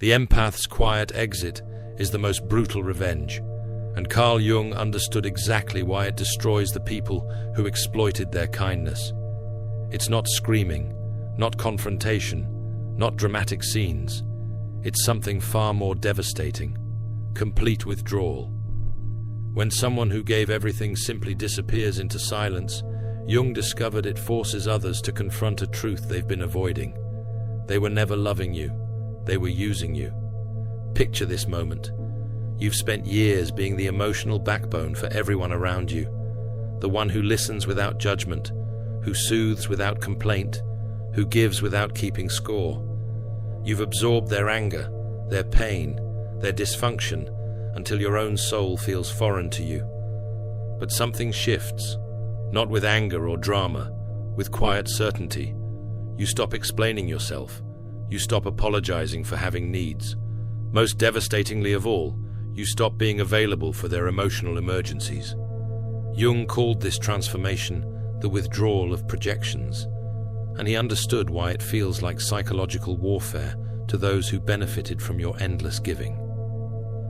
The empath's quiet exit is the most brutal revenge, and Carl Jung understood exactly why it destroys the people who exploited their kindness. It's not screaming, not confrontation, not dramatic scenes. It's something far more devastating: complete withdrawal. When someone who gave everything simply disappears into silence, Jung discovered it forces others to confront a truth they've been avoiding. They were never loving you. They were using you. Picture this moment. You've spent years being the emotional backbone for everyone around you, the one who listens without judgment, who soothes without complaint, who gives without keeping score. You've absorbed their anger, their pain, their dysfunction, until your own soul feels foreign to you. But something shifts, not with anger or drama, with quiet certainty. You stop explaining yourself. You stop apologizing for having needs. Most devastatingly of all, you stop being available for their emotional emergencies. Jung called this transformation the withdrawal of projections, and he understood why it feels like psychological warfare to those who benefited from your endless giving.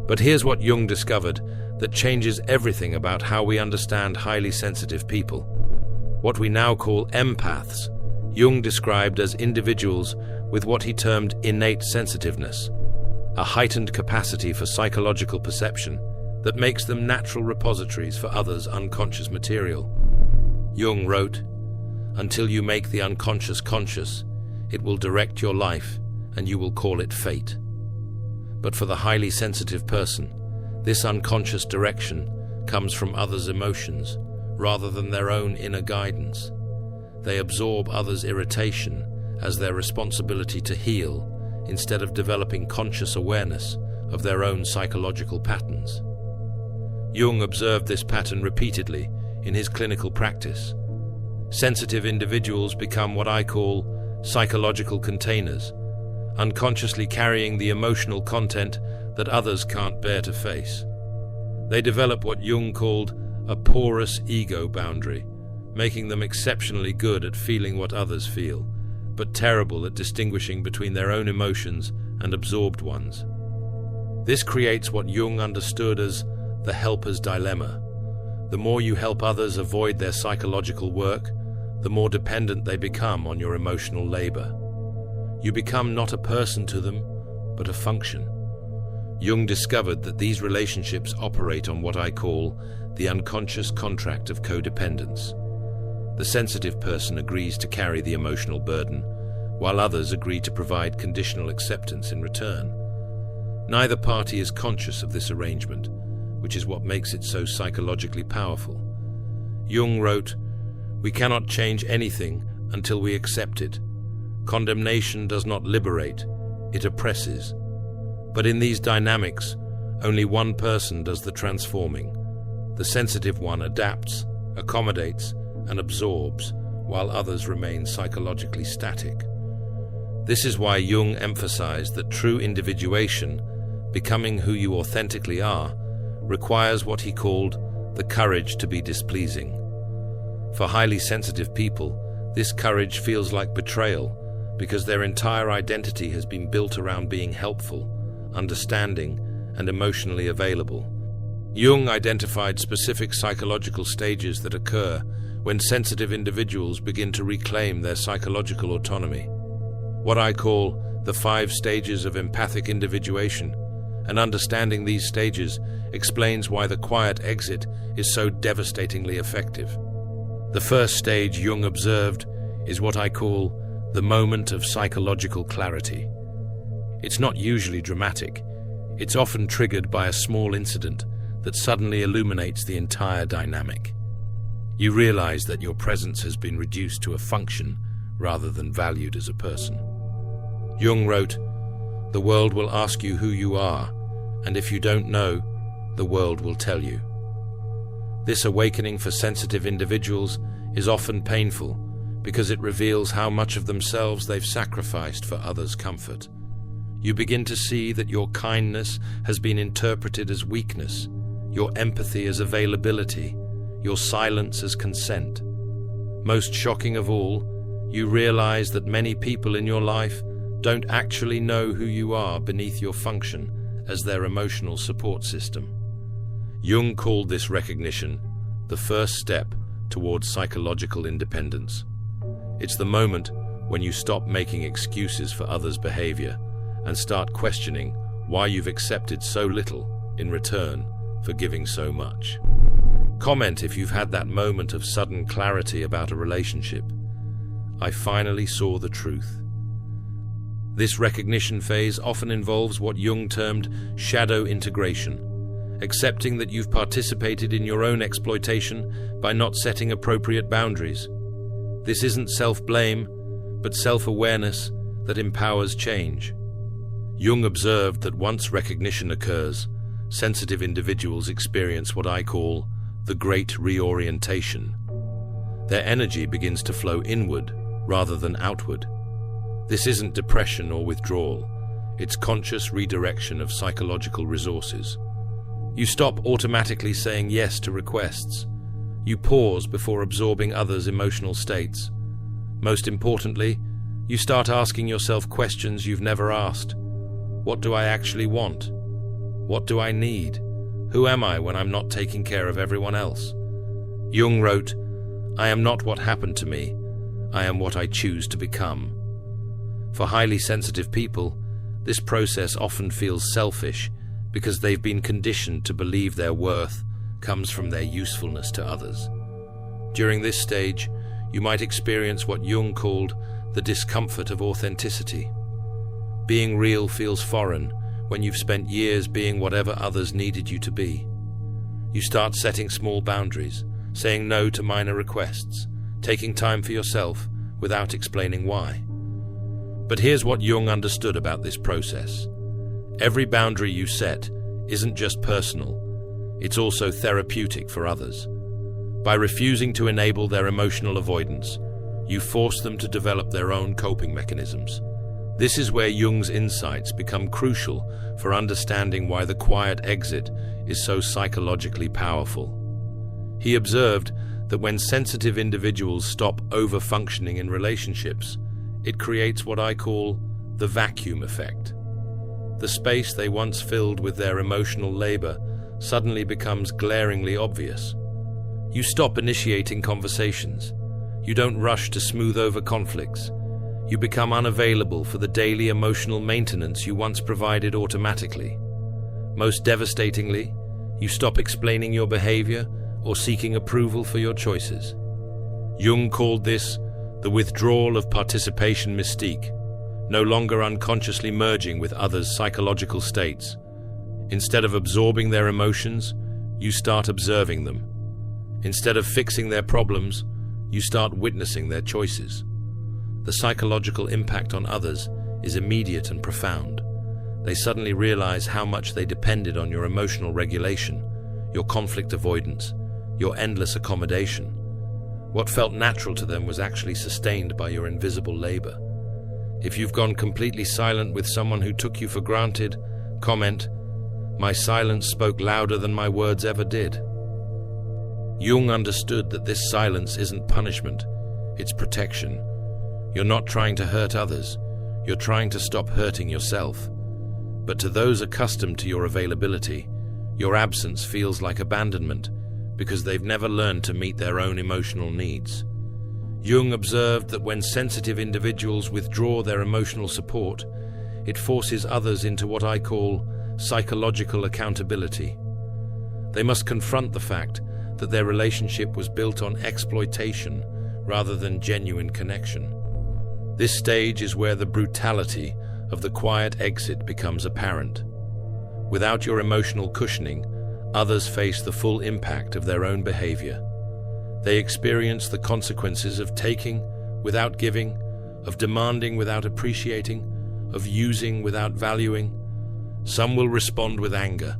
But here's what Jung discovered that changes everything about how we understand highly sensitive people. What we now call empaths, Jung described as individuals with what he termed innate sensitiveness, a heightened capacity for psychological perception that makes them natural repositories for others' unconscious material. Jung wrote, "Until you make the unconscious conscious, it will direct your life and you will call it fate." But for the highly sensitive person, this unconscious direction comes from others' emotions rather than their own inner guidance. They absorb others' irritation as their responsibility to heal instead of developing conscious awareness of their own psychological patterns. Jung observed this pattern repeatedly in his clinical practice. Sensitive individuals become what I call psychological containers, unconsciously carrying the emotional content that others can't bear to face. They develop what Jung called a porous ego boundary, making them exceptionally good at feeling what others feel, but terrible at distinguishing between their own emotions and absorbed ones. This creates what Jung understood as the helper's dilemma. The more you help others avoid their psychological work, the more dependent they become on your emotional labor. You become not a person to them, but a function. Jung discovered that these relationships operate on what I call the unconscious contract of codependence. The sensitive person agrees to carry the emotional burden, while others agree to provide conditional acceptance in return. Neither party is conscious of this arrangement, which is what makes it so psychologically powerful. Jung wrote, "We cannot change anything until we accept it. Condemnation does not liberate, it oppresses. But in these dynamics, only one person does the transforming. The sensitive one adapts, accommodates, and absorbs, while others remain psychologically static." This is why Jung emphasized that true individuation, becoming who you authentically are, requires what he called the courage to be displeasing. For highly sensitive people, this courage feels like betrayal because their entire identity has been built around being helpful, understanding, and emotionally available. Jung identified specific psychological stages that occur when sensitive individuals begin to reclaim their psychological autonomy. What I call the 5 stages of empathic individuation, and understanding these stages explains why the quiet exit is so devastatingly effective. The first stage Jung observed is what I call the moment of psychological clarity. It's not usually dramatic. It's often triggered by a small incident that suddenly illuminates the entire dynamic. You realize that your presence has been reduced to a function rather than valued as a person. Jung wrote, "The world will ask you who you are, and if you don't know, the world will tell you." This awakening for sensitive individuals is often painful because it reveals how much of themselves they've sacrificed for others' comfort. You begin to see that your kindness has been interpreted as weakness, your empathy as availability, your silence as consent. Most shocking of all, you realize that many people in your life don't actually know who you are beneath your function as their emotional support system. Jung called this recognition the first step towards psychological independence. It's the moment when you stop making excuses for others' behavior and start questioning why you've accepted so little in return for giving so much. Comment if you've had that moment of sudden clarity about a relationship. I finally saw the truth. This recognition phase often involves what Jung termed shadow integration, accepting that you've participated in your own exploitation by not setting appropriate boundaries. This isn't self-blame, but self-awareness that empowers change. Jung observed that once recognition occurs, sensitive individuals experience what I call the great reorientation. Their energy begins to flow inward rather than outward. This isn't depression or withdrawal. It's conscious redirection of psychological resources. You stop automatically saying yes to requests. You pause before absorbing others' emotional states. Most importantly, you start asking yourself questions you've never asked. What do I actually want? What do I need? Who am I when I'm not taking care of everyone else? Jung wrote, "I am not what happened to me. I am what I choose to become." For highly sensitive people, this process often feels selfish because they've been conditioned to believe their worth comes from their usefulness to others. During this stage, you might experience what Jung called the discomfort of authenticity. Being real feels foreign when you've spent years being whatever others needed you to be. You start setting small boundaries, saying no to minor requests, taking time for yourself without explaining why. But here's what Jung understood about this process. Every boundary you set isn't just personal, it's also therapeutic for others. By refusing to enable their emotional avoidance, you force them to develop their own coping mechanisms. This is where Jung's insights become crucial for understanding why the quiet exit is so psychologically powerful. He observed that when sensitive individuals stop over-functioning in relationships, it creates what I call the vacuum effect. The space they once filled with their emotional labor suddenly becomes glaringly obvious. You stop initiating conversations. You don't rush to smooth over conflicts. You become unavailable for the daily emotional maintenance you once provided automatically. Most devastatingly, you stop explaining your behavior or seeking approval for your choices. Jung called this the withdrawal of participation mystique, no longer unconsciously merging with others' psychological states. Instead of absorbing their emotions, you start observing them. Instead of fixing their problems, you start witnessing their choices. The psychological impact on others is immediate and profound. They suddenly realize how much they depended on your emotional regulation, your conflict avoidance, your endless accommodation. What felt natural to them was actually sustained by your invisible labor. If you've gone completely silent with someone who took you for granted, comment, "My silence spoke louder than my words ever did." Jung understood that this silence isn't punishment, it's protection. You're not trying to hurt others, you're trying to stop hurting yourself. But to those accustomed to your availability, your absence feels like abandonment because they've never learned to meet their own emotional needs. Jung observed that when sensitive individuals withdraw their emotional support, it forces others into what I call psychological accountability. They must confront the fact that their relationship was built on exploitation rather than genuine connection. This stage is where the brutality of the quiet exit becomes apparent. Without your emotional cushioning, others face the full impact of their own behavior. They experience the consequences of taking without giving, of demanding without appreciating, of using without valuing. Some will respond with anger,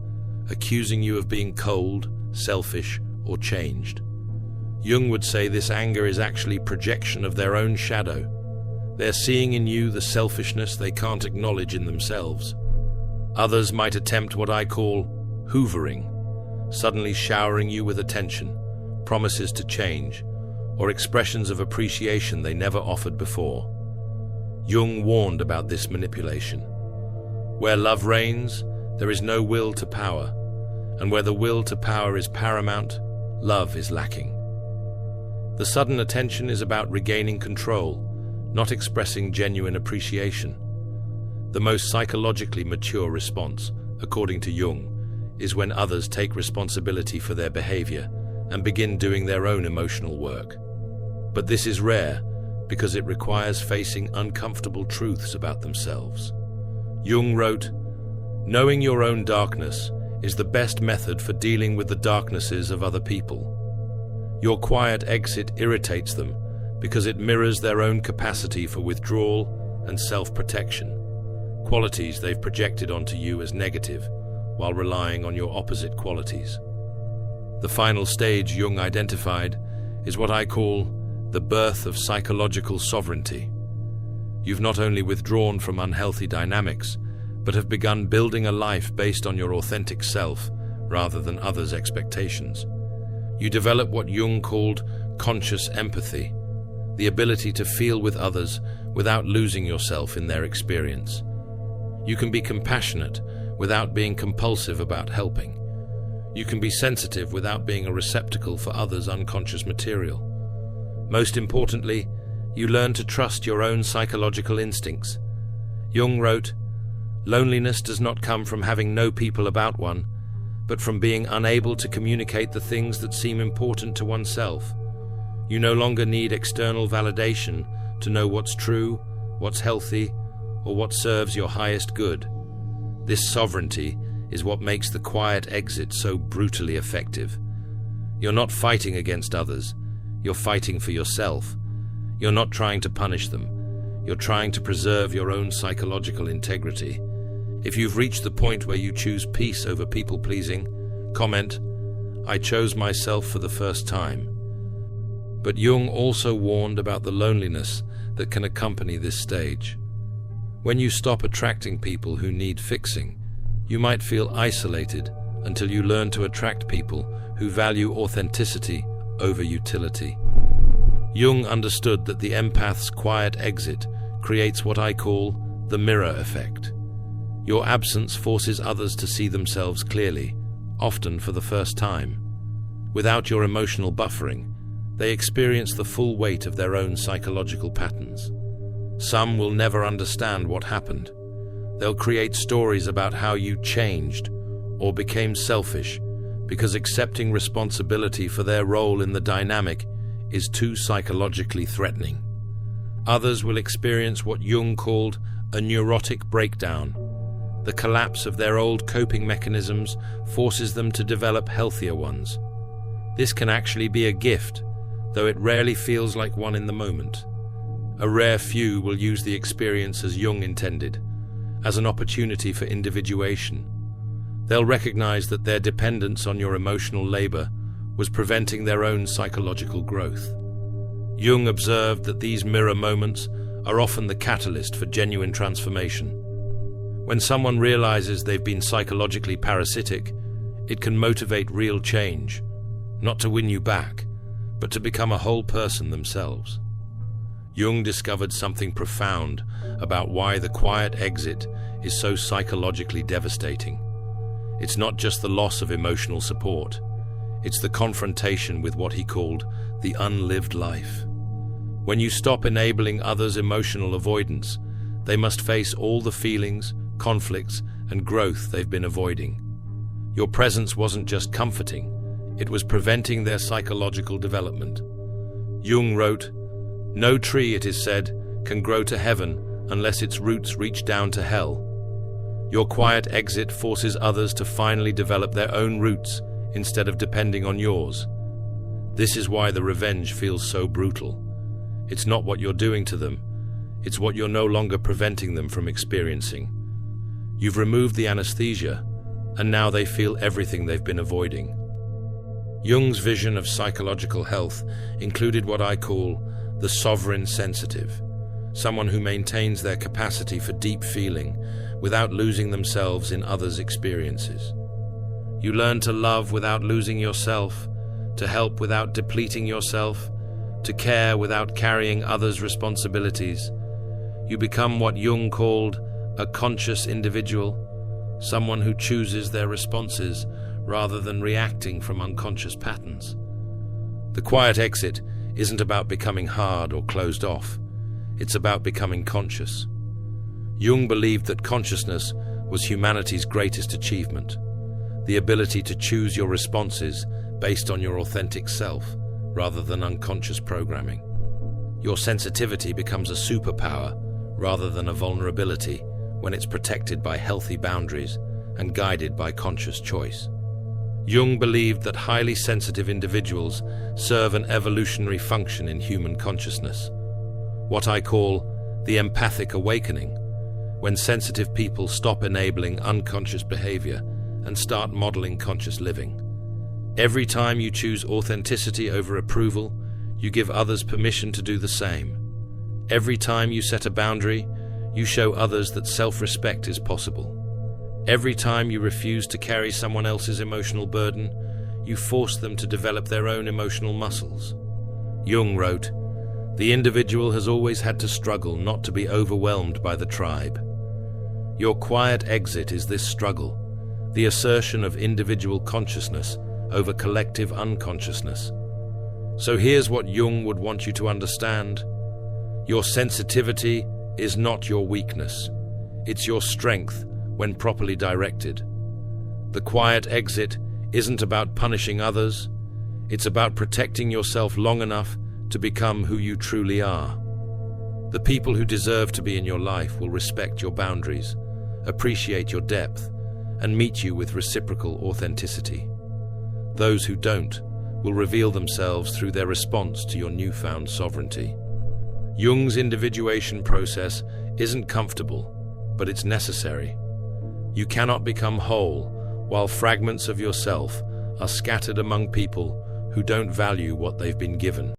accusing you of being cold, selfish, or changed. Jung would say this anger is actually projection of their own shadow. They're seeing in you the selfishness they can't acknowledge in themselves. Others might attempt what I call hoovering, suddenly showering you with attention, promises to change, or expressions of appreciation they never offered before. Jung warned about this manipulation. Where love reigns, there is no will to power, and where the will to power is paramount, love is lacking. The sudden attention is about regaining control, not expressing genuine appreciation. The most psychologically mature response, according to Jung, is when others take responsibility for their behavior and begin doing their own emotional work. But this is rare because it requires facing uncomfortable truths about themselves. Jung wrote, "Knowing your own darkness is the best method for dealing with the darknesses of other people. Your quiet exit irritates them because it mirrors their own capacity for withdrawal and self-protection, qualities they've projected onto you as negative while relying on your opposite qualities." The final stage Jung identified is what I call the birth of psychological sovereignty. You've not only withdrawn from unhealthy dynamics, but have begun building a life based on your authentic self rather than others' expectations. You develop what Jung called conscious empathy, the ability to feel with others without losing yourself in their experience. You can be compassionate without being compulsive about helping. You can be sensitive without being a receptacle for others' unconscious material. Most importantly, you learn to trust your own psychological instincts. Jung wrote, "Loneliness does not come from having no people about one, but from being unable to communicate the things that seem important to oneself. You no longer need external validation to know what's true, what's healthy, or what serves your highest good. This sovereignty is what makes the quiet exit so brutally effective. You're not fighting against others, you're fighting for yourself. You're not trying to punish them, you're trying to preserve your own psychological integrity. If you've reached the point where you choose peace over people-pleasing, comment, 'I chose myself for the first time.'" But Jung also warned about the loneliness that can accompany this stage. When you stop attracting people who need fixing, you might feel isolated until you learn to attract people who value authenticity over utility. Jung understood that the empath's quiet exit creates what I call the mirror effect. Your absence forces others to see themselves clearly, often for the first time. Without your emotional buffering, they experience the full weight of their own psychological patterns. Some will never understand what happened. They'll create stories about how you changed or became selfish because accepting responsibility for their role in the dynamic is too psychologically threatening. Others will experience what Jung called a neurotic breakdown. The collapse of their old coping mechanisms forces them to develop healthier ones. This can actually be a gift, though it rarely feels like one in the moment. A rare few will use the experience as Jung intended, as an opportunity for individuation. They'll recognize that their dependence on your emotional labor was preventing their own psychological growth. Jung observed that these mirror moments are often the catalyst for genuine transformation. When someone realizes they've been psychologically parasitic, it can motivate real change, not to win you back, but to become a whole person themselves. Jung discovered something profound about why the quiet exit is so psychologically devastating. It's not just the loss of emotional support, it's the confrontation with what he called the unlived life. When you stop enabling others' emotional avoidance, they must face all the feelings, conflicts, and growth they've been avoiding. Your presence wasn't just comforting, it was preventing their psychological development. Jung wrote, "No tree, it is said, can grow to heaven unless its roots reach down to hell." Your quiet exit forces others to finally develop their own roots instead of depending on yours. This is why the revenge feels so brutal. It's not what you're doing to them, it's what you're no longer preventing them from experiencing. You've removed the anesthesia, and now they feel everything they've been avoiding. Jung's vision of psychological health included what I call the sovereign sensitive, someone who maintains their capacity for deep feeling without losing themselves in others' experiences. You learn to love without losing yourself, to help without depleting yourself, to care without carrying others' responsibilities. You become what Jung called a conscious individual, someone who chooses their responses rather than reacting from unconscious patterns. The quiet exit isn't about becoming hard or closed off. It's about becoming conscious. Jung believed that consciousness was humanity's greatest achievement, the ability to choose your responses based on your authentic self rather than unconscious programming. Your sensitivity becomes a superpower rather than a vulnerability when it's protected by healthy boundaries and guided by conscious choice. Jung believed that highly sensitive individuals serve an evolutionary function in human consciousness, what I call the empathic awakening, when sensitive people stop enabling unconscious behavior and start modeling conscious living. Every time you choose authenticity over approval, you give others permission to do the same. Every time you set a boundary, you show others that self-respect is possible. Every time you refuse to carry someone else's emotional burden, you force them to develop their own emotional muscles. Jung wrote, "The individual has always had to struggle not to be overwhelmed by the tribe. Your quiet exit is this struggle, the assertion of individual consciousness over collective unconsciousness. So here's what Jung would want you to understand. Your sensitivity is not your weakness. It's your strength when properly directed. The quiet exit isn't about punishing others. It's about protecting yourself long enough to become who you truly are. The people who deserve to be in your life will respect your boundaries, appreciate your depth, and meet you with reciprocal authenticity. Those who don't will reveal themselves through their response to your newfound sovereignty." Jung's individuation process isn't comfortable, but it's necessary. You cannot become whole while fragments of yourself are scattered among people who don't value what they've been given.